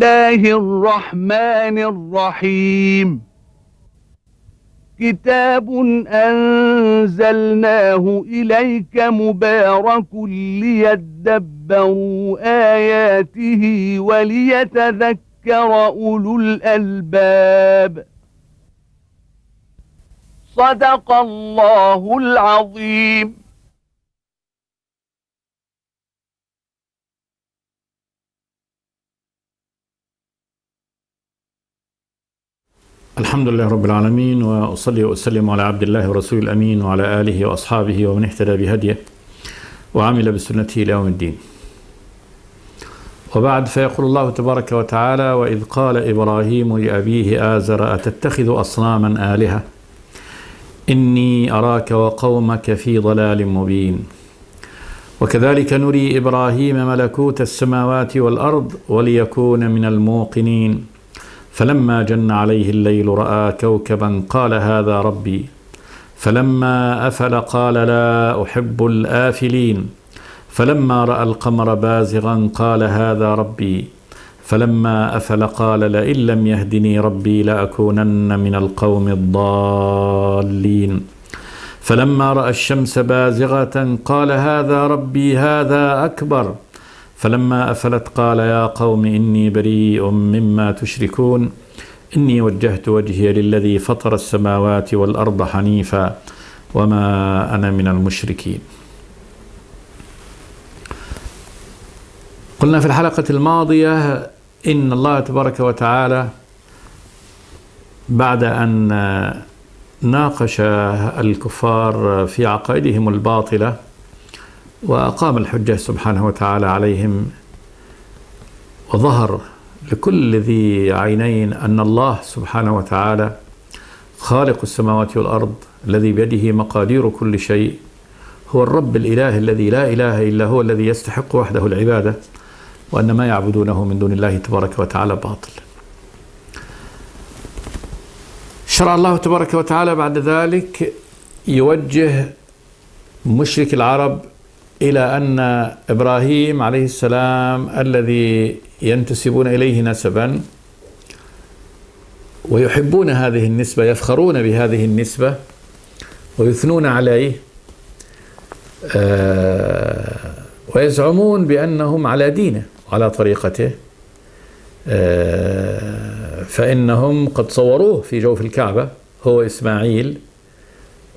الله الرحمن الرحيم كتاب أنزلناه إليك مبارك ليدبروا آياته وليتذكر أولو الألباب صدق الله العظيم. الحمد لله رب العالمين، وأصلي وأسلم على عبد الله ورسول الأمين وعلى آله وأصحابه ومن اهتدى بهديه وعمل بسنته إلى يوم الدين. وبعد، فيقول الله تبارك وتعالى: وإذ قال إبراهيم لأبيه آزر أتتخذ أصناما آلهة إني أراك وقومك في ضلال مبين. وكذلك نري إبراهيم ملكوت السماوات والأرض وليكون من الموقنين. فلما جن عليه الليل رأى كوكبا قال هذا ربي، فلما أفل قال لا أحب الآفلين. فلما رأى القمر بازغا قال هذا ربي، فلما أفل قال لئن لم يهدني ربي لأكونن من القوم الضالين. فلما رأى الشمس بازغة قال هذا ربي هذا أكبر. فلما أفلت قال يا قوم إني بريء مما تشركون إني وجهت وجهي للذي فطر السماوات والأرض حنيفا وما أنا من المشركين. قلنا في الحلقة الماضية إن الله تبارك وتعالى بعد أن ناقش الكفار في عقائدهم الباطلة وأقام الحجة سبحانه وتعالى عليهم، وظهر لكل ذي عينين أن الله سبحانه وتعالى خالق السماوات والأرض الذي بيده مقادير كل شيء، هو الرب الإله الذي لا إله إلا هو الذي يستحق وحده العبادة، وأن ما يعبدونه من دون الله تبارك وتعالى باطل. شرع الله تبارك وتعالى بعد ذلك يوجه مشرك العرب إلى أن إبراهيم عليه السلام الذي ينتسبون إليه نسبا ويحبون هذه النسبة، يفخرون بهذه النسبة ويثنون عليه، ويزعمون بأنهم على دينه وعلى طريقته، فإنهم قد صوروه في جوف الكعبة هو إسماعيل،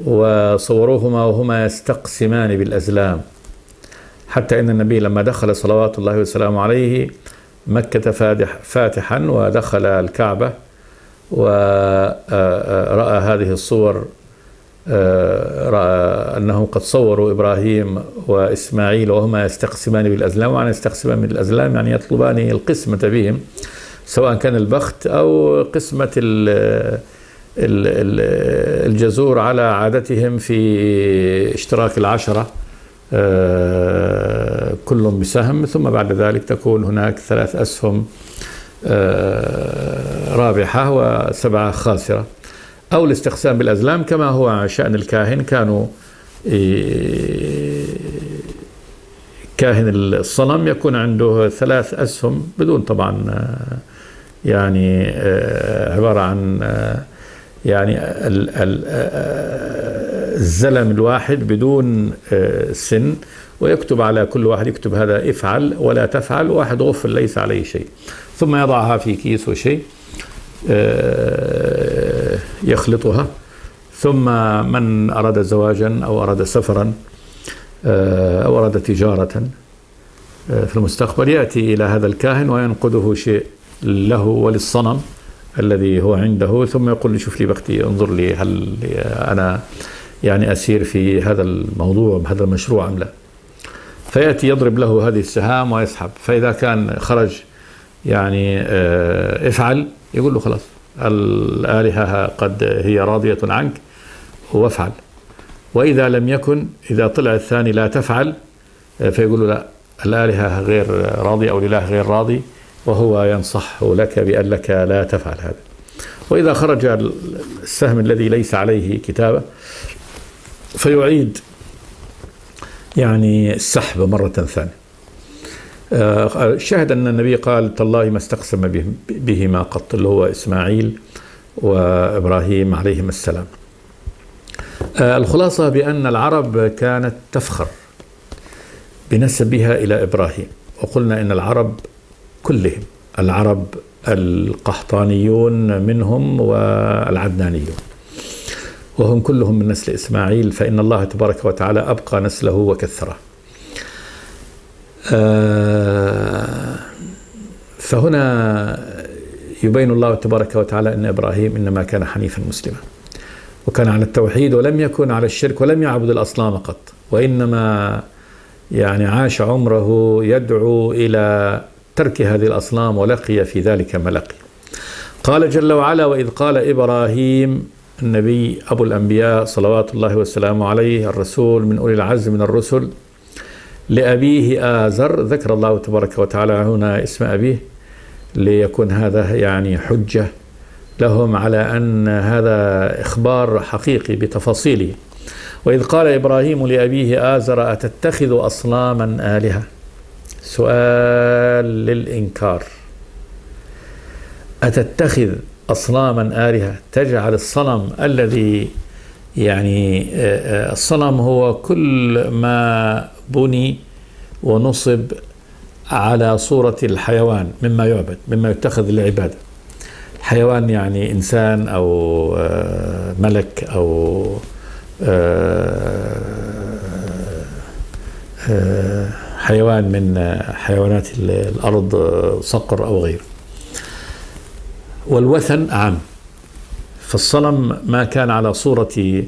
وصوروهما وهما يستقسمان بالأزلام، حتى إن النبي لما دخل صلوات الله وسلامه عليه مكة فاتحا ودخل الكعبة ورأى هذه الصور، رأى أنهم قد صوروا إبراهيم وإسماعيل وهما يستقسمان بالأزلام. وعن يستقسمان بالأزلام يعني يطلبان القسمة بهم، سواء كان البخت أو قسمة الجزور على عادتهم في اشتراك العشرة، كل بسهم، ثم بعد ذلك تكون هناك 3 أسهم رابحة و7 خاسرة، أو الاستقسام بالأزلام كما هو شأن الكاهن. كانوا كاهن الصنم يكون عنده 3 أسهم بدون طبعا يعني عبارة عن يعني الزلم الواحد بدون سن، ويكتب على كل واحد، يكتب هذا افعل ولا تفعل، واحد غفل ليس عليه شيء، ثم يضعها في كيس وشيء يخلطها. ثم من أراد زواجا أو أراد سفرا أو أراد تجارة في المستقبل يأتي إلى هذا الكاهن وينقده شيء له وللصنم الذي هو عنده، ثم يقول لي شوف لي بختي، انظر لي هل أنا يعني أسير في هذا الموضوع بهذا المشروع أم لا. فيأتي يضرب له هذه السهام ويسحب، فإذا كان خرج يعني افعل، يقول له خلاص الآلهة قد هي راضية عنك وافعل. وإذا لم يكن، إذا طلع الثاني لا تفعل، فيقول له لا الآلهة غير راضية أو الإله غير راضي، وهو ينصح لك بأن لك لا تفعل هذا. وإذا خرج السهم الذي ليس عليه كتابة فيعيد يعني السحب مرة ثانية. شاهد أن النبي قال تالله ما استقسم بهما قط، اللي هو إسماعيل وإبراهيم عليهم السلام. الخلاصة بأن العرب كانت تفخر بنسبها إلى إبراهيم، وقلنا إن العرب كلهم، العرب القحطانيون منهم والعدنانيون، وهم كلهم من نسل إسماعيل، فإن الله تبارك وتعالى أبقى نسله وكثره. فهنا يبين الله تبارك وتعالى أن إبراهيم إنما كان حنيفا مسلما، وكان على التوحيد، ولم يكن على الشرك، ولم يعبد الأصنام قط، وإنما يعني عاش عمره يدعو إلى ترك هذه الأصنام، ولقي في ذلك ما لقي. قال جل وعلا: وإذ قال إبراهيم، النبي أبو الأنبياء صلوات الله وسلامه عليه، الرسول من أولي العزم من الرسل، لأبيه آزر. ذكر الله تبارك وتعالى هنا اسم أبيه ليكون هذا يعني حجة لهم على أن هذا إخبار حقيقي بتفاصيله. وإذ قال إبراهيم لأبيه آزر أتتخذ أصناما آلهة. سؤال للإنكار: أتتخذ أصناما آلهة؟ تجعل الصنم الذي يعني الصنم هو كل ما بني ونصب على صورة الحيوان مما يعبد، مما يتخذ للعبادة. حيوان يعني إنسان أو ملك أو حيوان من حيوانات الأرض، صقر أو غيره. والوثن أعم، فالصنم ما كان على صورة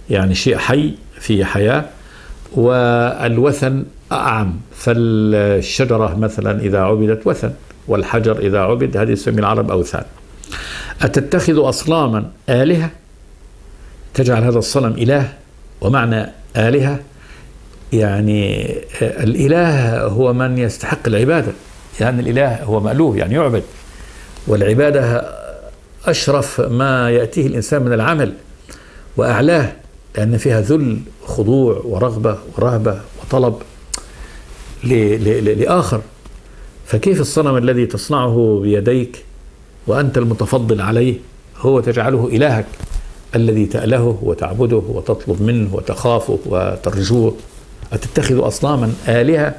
يعني شيء حي فيه حياة، والوثن أعم، فالشجرة مثلا إذا عبدت وثن، والحجر إذا عبد، هذه يسمي العرب أوثان. أتتخذ أصناما آلهة؟ تجعل هذا الصنم إله. ومعنى آلهة يعني الإله هو من يستحق العبادة، يعني الإله هو مألوه يعني يعبد، والعبادة أشرف ما يأتيه الإنسان من العمل وأعلاه، لأن فيها ذل وخضوع ورغبة ورهبة وطلب لآخر. فكيف الصنم الذي تصنعه بيديك وأنت المتفضل عليه هو تجعله إلهك الذي تألهه وتعبده وتطلب منه وتخافه وترجوه؟ أتتخذ أصناما آلهة؟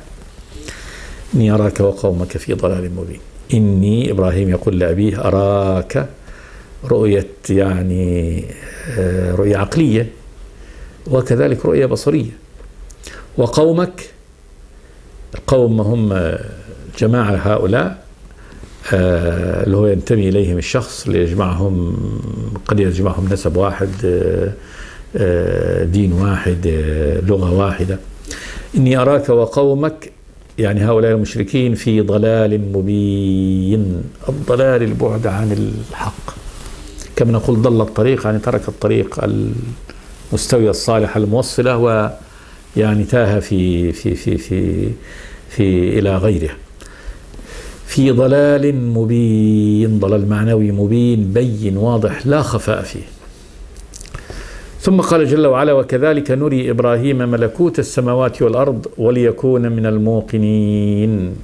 إني أراك وقومك في ضلال مبين. إني إبراهيم يقول لأبيه أراك، رؤية يعني رؤية عقلية، وكذلك رؤية بصرية. وقومك، القوم هم جماعة هؤلاء اللي هو ينتمي إليهم الشخص، اللي يجمعهم قد يجمعهم نسب واحد، دين واحد، لغة واحدة. إني أراك وقومك يعني هؤلاء المشركين في ضلال مبين. الضلال البعد عن الحق، كما نقول ضل الطريق يعني ترك الطريق المستوية الصالحة الموصلة، ويعني تاه في إلى غيره. في ضلال مبين، ضلال معنوي مبين بين واضح لا خفاء فيه. ثم قال جل وعلا: وكذلك نري إبراهيم ملكوت السماوات والأرض وليكون من الموقنين.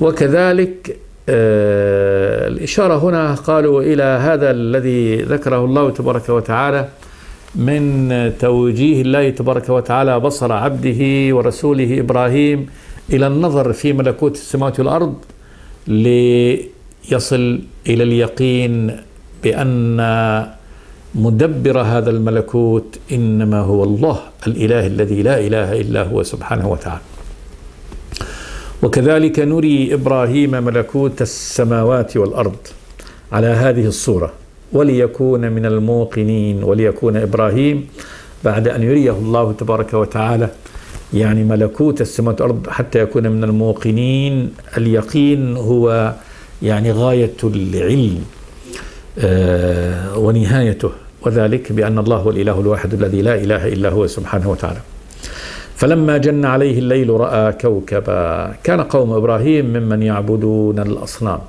وكذلك الإشارة هنا قالوا إلى هذا الذي ذكره الله تبارك وتعالى من توجيه الله تبارك وتعالى بصر عبده ورسوله إبراهيم إلى النظر في ملكوت السماوات والأرض، ليصل إلى اليقين بأن مدبر هذا الملكوت إنما هو الله الإله الذي لا إله إلا هو سبحانه وتعالى. وكذلك نري إبراهيم ملكوت السماوات والأرض على هذه الصورة، وليكون من الموقنين. وليكون إبراهيم بعد أن يريه الله تبارك وتعالى يعني ملكوت السماوات والأرض حتى يكون من الموقنين. اليقين هو يعني غاية العلم ونهايته، وذلك بأن الله هو الإله الواحد الذي لا إله إلا هو سبحانه وتعالى. فلما جن عليه الليل رأى كوكبا. كان قوم إبراهيم ممن يعبدون الأصنام،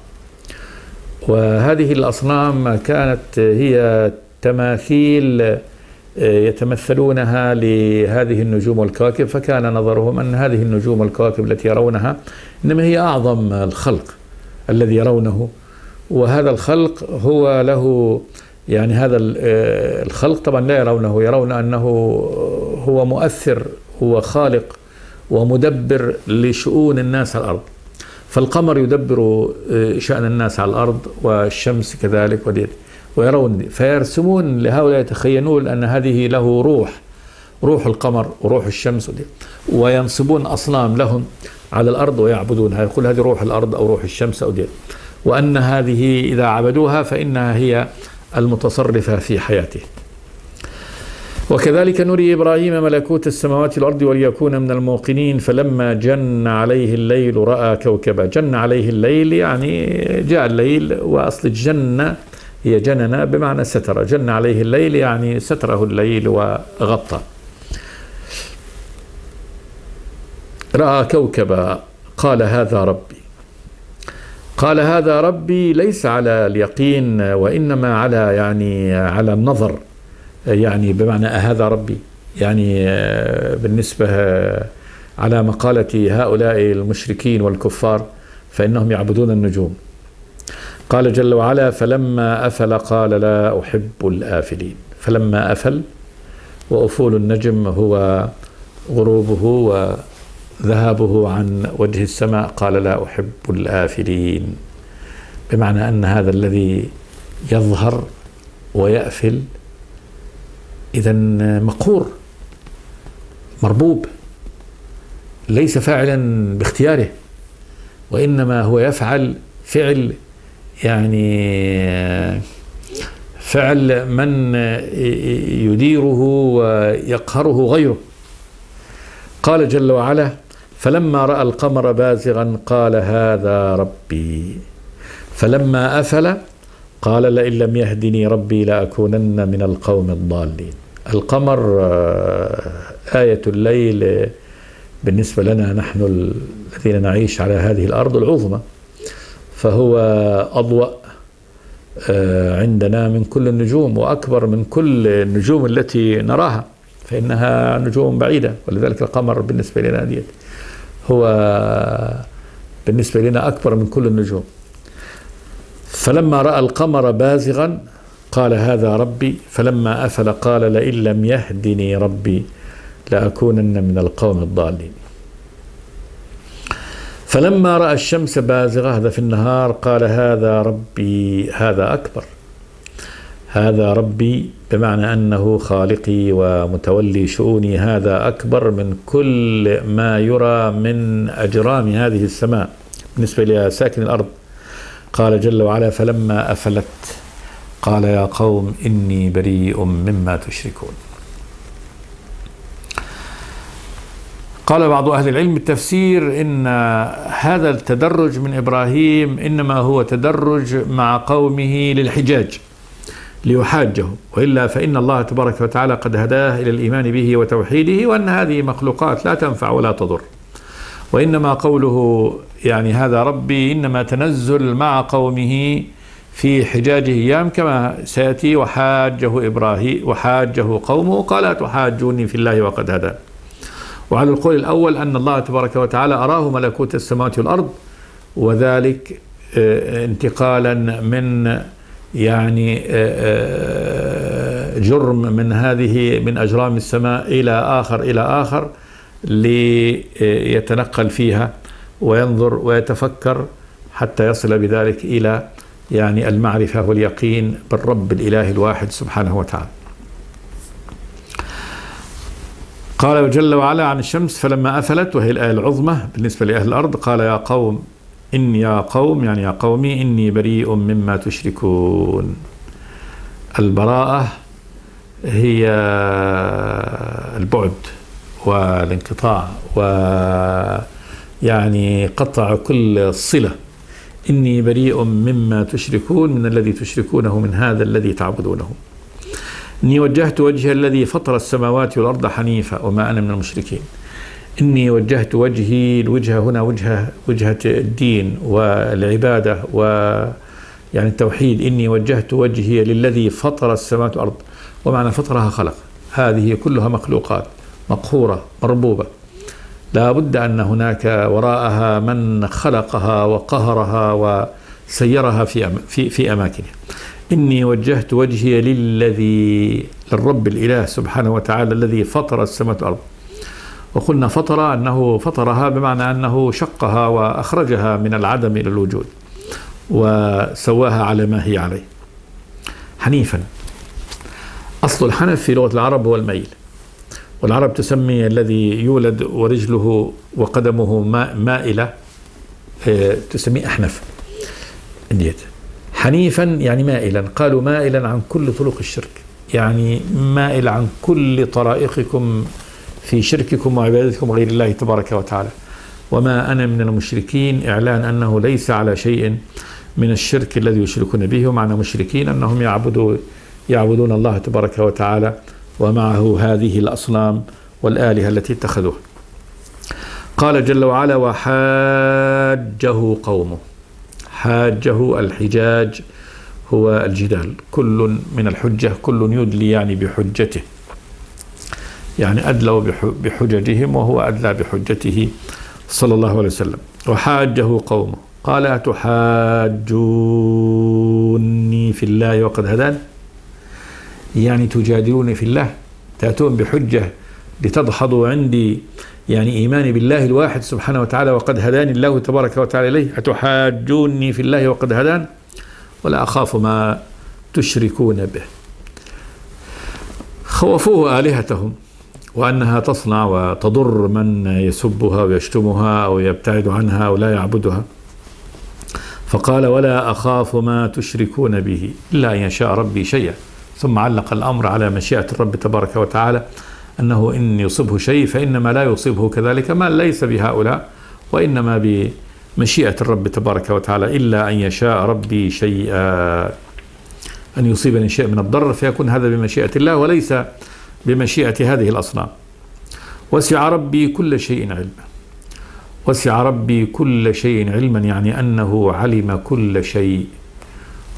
وهذه الأصنام كانت هي تماثيل يتمثلونها لهذه النجوم والكواكب، فكان نظرهم أن هذه النجوم والكواكب التي يرونها إنما هي أعظم الخلق الذي يرونه، وهذا الخلق هو له يعني هذا الخلق طبعا لا يرونه، يرون أنه هو مؤثر، هو خالق ومدبر لشؤون الناس على الأرض. فالقمر يدبر شأن الناس على الأرض، والشمس كذلك، ويرون فيرسمون لهؤلاء، يتخيلون أن هذه له روح القمر وروح الشمس، وينصبون أصنام لهم على الأرض ويعبدونها، يقول هذه روح الأرض أو روح الشمس وأن هذه إذا عبدوها فإنها هي المتصرفة في حياته. وكذلك نري إبراهيم ملكوت السماوات والأرض وليكون من الموقنين، فلما جن عليه الليل رأى كوكبا. جن عليه الليل يعني جاء الليل، وأصل الجنة هي جننا بمعنى ستر، جن عليه الليل يعني ستره الليل وغطى. رأى كوكبا قال هذا ربي. قال هذا ربي ليس على اليقين، وإنما على النظر، يعني بمعنى هذا ربي، يعني بالنسبة على مقالة هؤلاء المشركين والكفار فإنهم يعبدون النجوم. قال جل وعلا فلما أفل قال لا أحب الآفلين. فلما أفل، وأفول النجم هو غروبه وذهابه عن وجه السماء، قال لا أحب الآفلين، بمعنى أن هذا الذي يظهر ويأفل إذن مقهور مربوب، ليس فاعلا باختياره، وإنما هو يفعل فعل فعل من يديره ويقهره غيره. قال جل وعلا فلما رأى القمر بازغا قال هذا ربي. فلما أفل قال لئن لم يهدني ربي لأكونن من القوم الضالين. القمر آية الليل بالنسبة لنا نحن الذين نعيش على هذه الأرض العظمى، فهو أضوأ عندنا من كل النجوم، وأكبر من كل النجوم التي نراها، فإنها نجوم بعيدة، ولذلك القمر بالنسبة لنا هو بالنسبة لنا أكبر من كل النجوم. فلما رأى القمر بازغا قال هذا ربي. فلما أفل قال لئن لم يهدني ربي لأكونن من القوم الضالين. فلما رأى الشمس بازغة، هذا في النهار، قال هذا ربي هذا أكبر. هذا ربي بمعنى أنه خالقي ومتولي شؤوني، هذا أكبر من كل ما يرى من أجرام هذه السماء بالنسبة لساكن الأرض. قال جل وعلا فلما أفلت قال يا قوم إني بريء مما تشركون. قال بعض أهل العلم التفسير إن هذا التدرج من إبراهيم إنما هو تدرج مع قومه للحجاج ليحاجهم، وإلا فإن الله تبارك وتعالى قد هداه إلى الإيمان به وتوحيده، وأن هذه مخلوقات لا تنفع ولا تضر. وإنما قوله هذا ربي إنما تنزل مع قومه في حجاج أيام كما سيأتي. وحاجه إبراهيم وحاجه قومه قال تحاجوني في الله وقد هدى. وعلى القول الأول أن الله تبارك وتعالى أراه ملكوت السماوات والأرض، وذلك انتقالا من جرم من أجرام السماء إلى آخر ليتنقل فيها وينظر ويتفكر حتى يصل بذلك إلى المعرفة واليقين بالرب الإله الواحد سبحانه وتعالى. قال جل وعلا عن الشمس فلما أفلت، وهي الآية العظمى بالنسبة لأهل الأرض، قال يا قوم يا قومي إني بريء مما تشركون. البراءة هي البعد والانقطاع قطع كل صلة. إني بريء مما تشركون، من الذي تشركونه، من هذا الذي تعبدونه. إني وجهت وجهي الذي فطر السماوات والأرض حنيفا وما أنا من المشركين. إني وجهت وجهي، الوجهة هنا وجهة الدين والعبادة التوحيد. إني وجهت وجهي للذي فطر السماوات والأرض، ومعنى فطرها خلق، هذه كلها مخلوقات مقهورة مربوبة، لا بد أن هناك وراءها من خلقها وقهرها وسيرها في أماكنها. إني وجهت وجهي للرب الإله سبحانه وتعالى الذي فطر السماوات والأرض. وقلنا فطر أنه فطرها بمعنى أنه شقها وأخرجها من العدم إلى الوجود وسواها على ما هي عليه. حنيفا، أصل الحنف في لغة العرب هو الميل، والعرب تسمي الذي يولد ورجله وقدمه مائلة تسميه أحنف. حنيفا يعني مائلا، قالوا مائلا عن كل طرق الشرك، يعني مائل عن كل طرائقكم في شرككم وعبادتكم غير الله تبارك وتعالى. وما أنا من المشركين، إعلان أنه ليس على شيء من الشرك الذي يشركون به. ومعنى مشركين أنهم يعبدون الله تبارك وتعالى ومعه هذه الأصنام والآلهة التي اتخذوها. قال جل وعلا: وحاجه قومه. حاجه، الحجاج هو الجدال، كل من الحجة، كل يدلي يعني بحجته، يعني أدلوا بحججهم وهو أدلى بحجته صلى الله عليه وسلم. وحاجه قومه قال: أتحاجوني في الله وقد هدان، يعني تجادلوني في الله، تأتون بحجة لتدحضوا عندي يعني إيماني بالله الواحد سبحانه وتعالى وقد هداني الله تبارك وتعالى إليه. أتحاجوني في الله وقد هدان ولا أخاف ما تشركون به. خوفوه آلهتهم وأنها تصنع وتضر من يسبها ويشتمها أو يبتعد عنها أو لا يعبدها، فقال: ولا أخاف ما تشركون به إلا أن يشاء ربي شيئا. ثم علق الأمر على مشيئة الرب تبارك وتعالى، أنه إن يصبه شيء فإنما لا يصيبه كذلك ما ليس بهؤلاء، وإنما بمشيئة الرب تبارك وتعالى. إلا أن يشاء ربي شيئا، أن يصيبني شيء من الضرر فيكون هذا بمشيئة الله وليس بمشيئة هذه الأصنام. وسع ربي كل شيء علما. وسع ربي كل شيء علما يعني أنه علم كل شيء،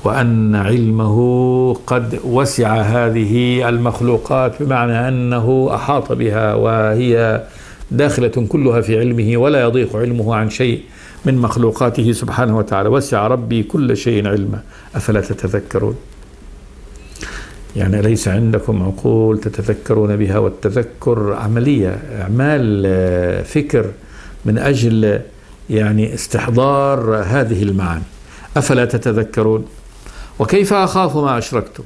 وأن علمه قد وسع هذه المخلوقات، بمعنى أنه أحاط بها وهي داخلة كلها في علمه ولا يضيق علمه عن شيء من مخلوقاته سبحانه وتعالى. وسع ربي كل شيء علما أفلا تتذكرون؟ يعني ليس عندكم عقول تتذكرون بها؟ والتذكر عملية، أعمال فكر من أجل يعني استحضار هذه المعاني. أفلا تتذكرون؟ وكيف أخاف ما أشركتم؟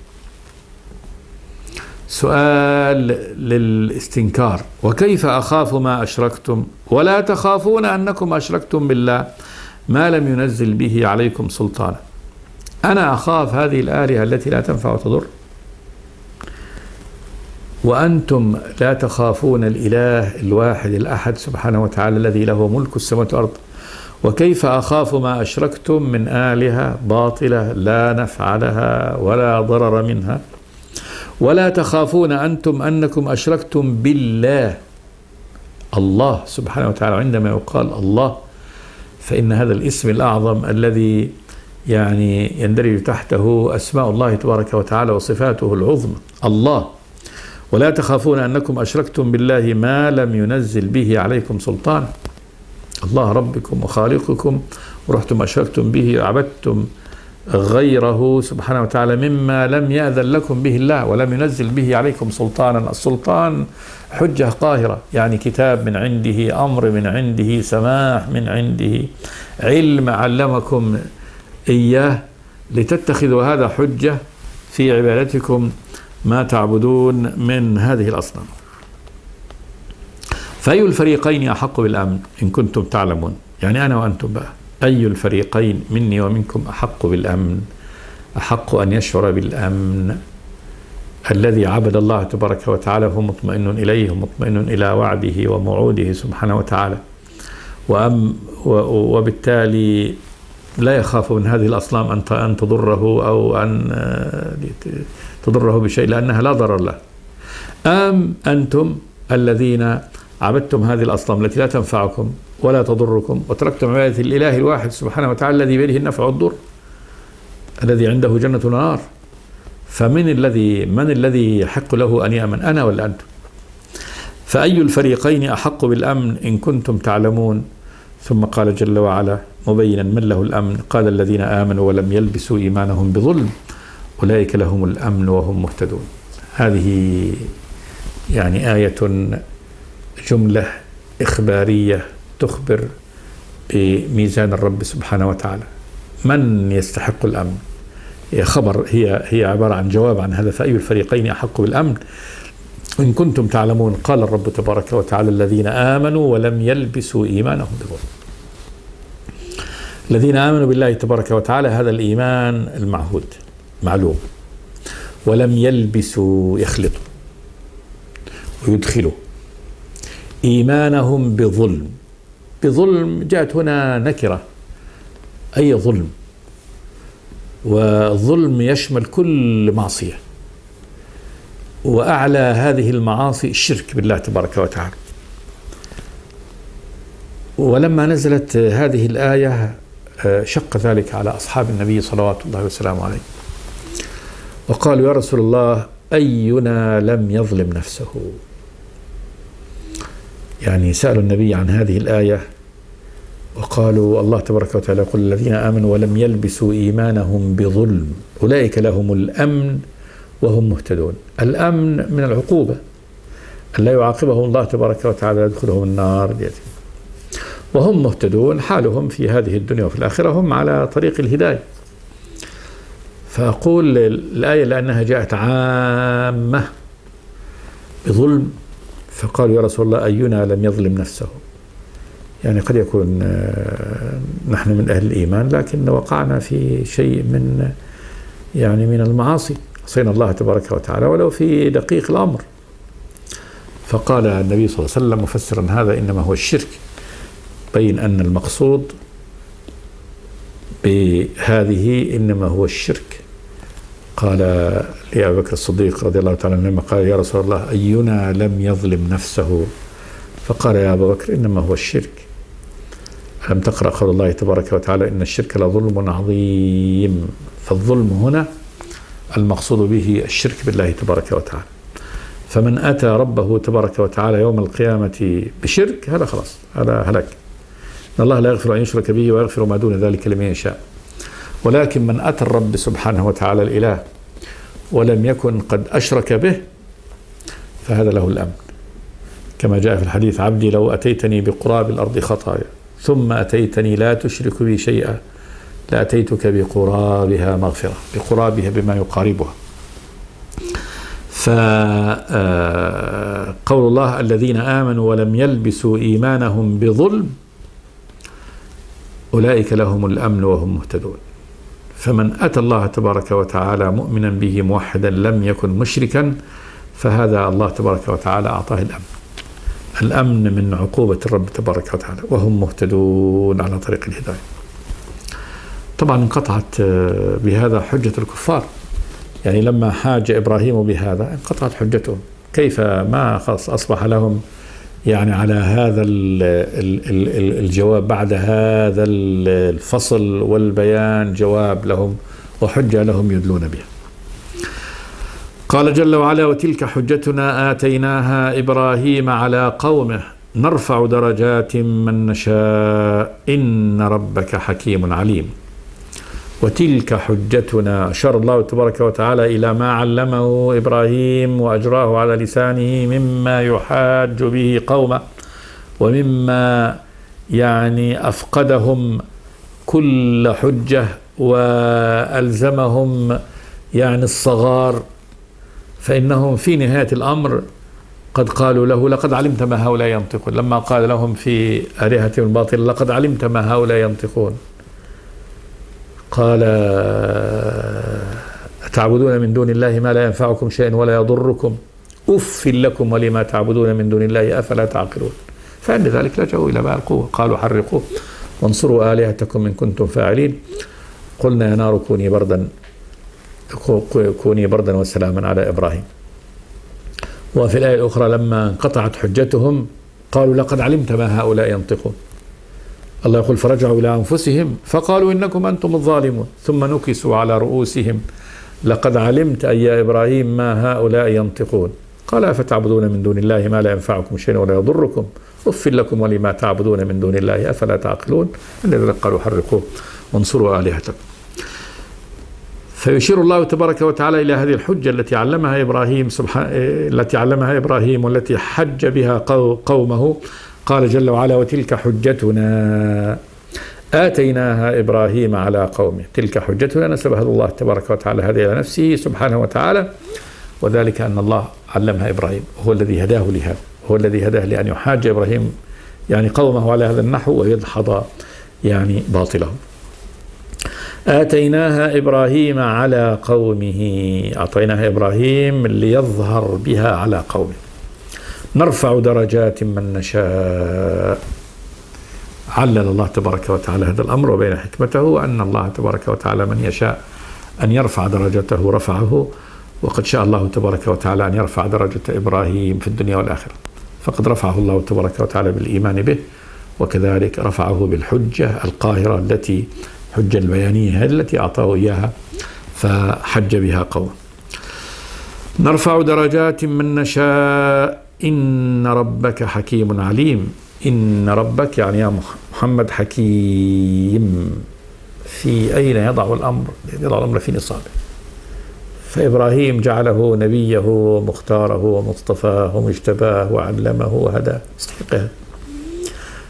سؤال للاستنكار. وكيف أخاف ما أشركتم ولا تخافون أنكم أشركتم بالله ما لم ينزل به عليكم سلطانا؟ أنا أخاف هذه الآلهة التي لا تنفع وتضر، وأنتم لا تخافون الإله الواحد الأحد سبحانه وتعالى الذي له ملك السماوات والأرض. وكيف أخاف ما أشركتم من آلهة باطلة لا نفع لها ولا ضرر منها، ولا تخافون أنتم أنكم أشركتم بالله. الله سبحانه وتعالى، عندما يقال الله فإن هذا الاسم الأعظم الذي يعني يندرج تحته أسماء الله تبارك وتعالى وصفاته العظمى، الله. ولا تخافون أنكم أشركتم بالله ما لم ينزل به عليكم سلطان. الله ربكم وخالقكم ورحتم أشركتم به وعبدتم غيره سبحانه وتعالى مما لم يأذن لكم به الله ولم ينزل به عليكم سلطانا. السلطان حجة قاهرة، يعني كتاب من عنده، أمر من عنده، سماح من عنده، علم علمكم إياه لتتخذوا هذا حجة في عبادتكم ما تعبدون من هذه الأصنام. فأي الفريقين أحق بالأمن إن كنتم تعلمون؟ يعني أنا وأنتم بقى، أي الفريقين مني ومنكم أحق بالأمن، أحق أن يشعر بالأمن؟ الذي عبد الله تبارك وتعالى هو مطمئن إليه ومطمئن إلى وعده وموعوده سبحانه وتعالى، وبالتالي لا يخاف من هذه الأصنام أن تضره أو أن تضره بشيء لأنها لا ضرر له. أم أنتم الذين عبدتم هذه الأصنام التي لا تنفعكم ولا تضركم وتركتم عبادة الإله الواحد سبحانه وتعالى الذي بيده النفع والضر، الذي عنده جنة ونار، من الذي يحق له أن يأمن، أنا ولا أنتم؟ فأي الفريقين أحق بالأمن إن كنتم تعلمون. ثم قال جل وعلا مبينا من له الأمن، قال الذين آمنوا ولم يلبسوا إيمانهم بظلم أولئك لهم الأمن وهم مهتدون. هذه يعني آية، جملة إخبارية تخبر بميزان الرب سبحانه وتعالى، من يستحق الأمن. هي خبر، هي عبارة عن جواب عن هذا. فأي الفريقين أحق بالأمن إن كنتم تعلمون. قال الرب تبارك وتعالى الذين آمنوا ولم يلبسوا إيمانهم بظلم. الذين آمنوا بالله تبارك وتعالى، هذا الإيمان المعهود معلوم، ولم يلبسوا، يخلطوا ويدخلوا إيمانهم بظلم. بظلم جاءت هنا نكرة، أي ظلم؟ والظلم يشمل كل معصية، وأعلى هذه المعاصي الشرك بالله تبارك وتعالى. ولما نزلت هذه الآية شق ذلك على أصحاب النبي صلوات الله وسلامه عليه، وقالوا يا رسول الله أينا لم يظلم نفسه؟ يعني سألوا النبي عن هذه الآية وقالوا الله تبارك وتعالى يقول الذين آمنوا ولم يلبسوا إيمانهم بظلم أولئك لهم الأمن وهم مهتدون. الأمن من العقوبة، أن لا يعاقبهم الله تبارك وتعالى يدخلهم النار، وهم مهتدون، حالهم في هذه الدنيا وفي الآخرة هم على طريق الهداية. فأقول الآية لأنها جاءت عامة بظلم، فقالوا يا رسول الله أينا لم يظلم نفسه؟ يعني قد يكون نحن من أهل الإيمان لكن وقعنا في شيء من المعاصي، عصينا الله تبارك وتعالى ولو في دقيق الأمر. فقال النبي صلى الله عليه وسلم مفسرا هذا إنما هو الشرك، بين أن المقصود بهذه إنما هو الشرك. قال لأبي بكر الصديق رضي الله تعالى عنه قال يا رسول الله أينا لم يظلم نفسه؟ فقال يا أبا بكر إنما هو الشرك. ألم تقرأ قول الله تبارك وتعالى إن الشرك لظلم عظيم؟ فالظلم هنا المقصود به الشرك بالله تبارك وتعالى. فمن أتى ربه تبارك وتعالى يوم القيامة بشرك هذا خلاص، هذا هلك. إن الله لا يغفر أن يشرك به ويغفر ما دون ذلك لمن يشاء. ولكن من أتى الرب سبحانه وتعالى الإله ولم يكن قد أشرك به فهذا له الأمن، كما جاء في الحديث عبدي لو أتيتني بقراب الأرض خطايا ثم أتيتني لا تشرك بي شيئا لأتيتك بقرابها مغفرة، بقرابها بما يقاربها. فقول الله الذين آمنوا ولم يلبسوا إيمانهم بظلم أولئك لهم الأمن وهم مهتدون. فمن أتى الله تبارك وتعالى مؤمنا به موحدا لم يكن مشركا فهذا الله تبارك وتعالى أعطاه الأمن، الأمن من عقوبة الرب تبارك وتعالى، وهم مهتدون على طريق الهداية. طبعا انقطعت بهذا حجة الكفار، يعني لما حاج إبراهيم بهذا انقطعت حجتهم. كيف ما خلاص أصبح لهم يعني على هذا الجواب بعد هذا الفصل والبيان جواب لهم وحجة لهم يدلون بها. قال جل وعلا وتلك حجتنا آتيناها إبراهيم على قومه نرفع درجات من نشاء إن ربك حكيم عليم. وتلك حجتنا، أشار الله تبارك وتعالى إلى ما علمه إبراهيم وأجراه على لسانه مما يحاج به قومه، ومما يعني أفقدهم كل حجة وألزمهم يعني الصغار. فإنهم في نهاية الأمر قد قالوا له لقد علمت ما هؤلاء ينطقون، لما قال لهم في آلهتهم الباطل لقد علمت ما هؤلاء ينطقون. قال أتعبدون من دون الله ما لا ينفعكم شيئا ولا يضركم أف لكم ولما تعبدون من دون الله أفلا تعقلون. فعند ذلك لجأوا إلى ما القوة، قالوا حرقوه وانصروا آلهتكم إن كنتم فاعلين. قلنا يا نار كوني بردا وسلاما على إبراهيم. وفي الآية الأخرى لما انقطعت حجتهم قالوا لقد علمت ما هؤلاء ينطقون. الله يقول فرجعوا إلى أنفسهم فقالوا إنكم أنتم الظالمون ثم نكسوا على رؤوسهم لقد علمت أي يا إبراهيم ما هؤلاء ينطقون قال أفتعبدون من دون الله ما لا ينفعكم شيئا ولا يضركم أف لكم ولما تعبدون من دون الله أفلا تعقلون الذين قالوا حرقوه وانصروا آلهتكم. فيشير الله تبارك وتعالى إلى هذه الحجة التي علمها إبراهيم والتي حج بها قومه. قال جل وعلا وتلك حجتنا آتيناها إبراهيم على قومه. تلك حجتنا نسبها الله تبارك وتعالى هذه إلى نفسه سبحانه وتعالى، وذلك أن الله علمها إبراهيم، هو الذي هداه لهذا، هو الذي هداه لأن يحاج إبراهيم يعني قومه على هذا النحو ويدحض يعني باطلهم. آتيناها إبراهيم على قومه، أعطيناها إبراهيم ليظهر بها على قومه. نرفع درجات من نشاء. علل الله تبارك وتعالى هذا الأمر وبين حكمته أن الله تبارك وتعالى من يشاء أن يرفع درجته رفعه، وقد شاء الله تبارك وتعالى أن يرفع درجة إبراهيم في الدنيا والآخرة، فقد رفعه الله تبارك وتعالى بالإيمان به، وكذلك رفعه بالحجة القاهرة التي حجة البيانية التي أعطاه إياها فحج بها قوم. نرفع درجات من نشاء إن ربك حكيم عليم. إن ربك يعني يا محمد حكيم في أين يضع الأمر؟ يضع الأمر في نصابه. فإبراهيم جعله نبيه ومختاره ومصطفاه ومجتباه وعلمه وهداه، استحق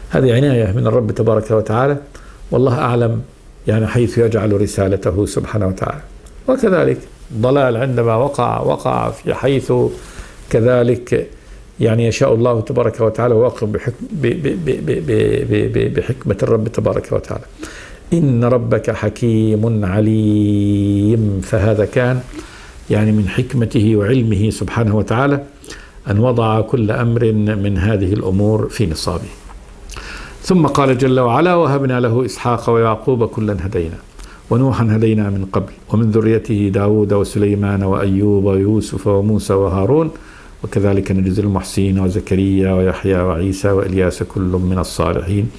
هذه عناية من الرب تبارك وتعالى، والله أعلم يعني حيث يجعل رسالته سبحانه وتعالى. وكذلك ضلال عندما وقع في حيث كذلك يعني يشاء الله تبارك وتعالى وواقع بحكمة الرب تبارك وتعالى. إن ربك حكيم عليم، فهذا كان يعني من حكمته وعلمه سبحانه وتعالى أن وضع كل أمر من هذه الأمور في نصابه. ثم قال جل وعلا وهبنا له إسحاق ويعقوب كلا هدينا ونوحا هدينا من قبل ومن ذريته داود وسليمان وأيوب ويوسف وموسى وهارون وكذلك نجزي المحسنين وزكريا ويحيى وعيسى وإلياس كل من الصالحين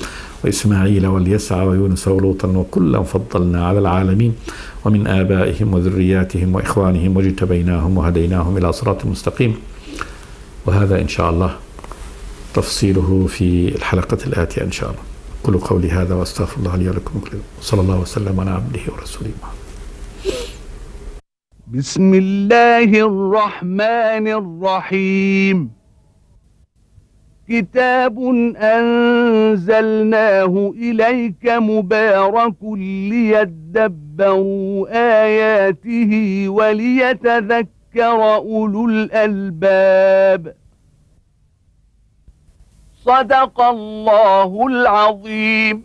وإسماعيل واليسع ويونس ولوطا وكلا فضلنا على العالمين ومن آبائهم وذرياتهم وإخوانهم واجتبيناهم وهديناهم إلى صراط مستقيم. وهذا إن شاء الله تفصيله في الحلقة الآتية إن شاء الله. قولوا قولي هذا واستغفر الله لي ولكم وصلى الله وسلم على عبده ورسوله محمد. بسم الله الرحمن الرحيم. كتاب أنزلناه إليك مبارك ليدبروا آياته وليتذكر أولو الألباب. صدق الله العظيم.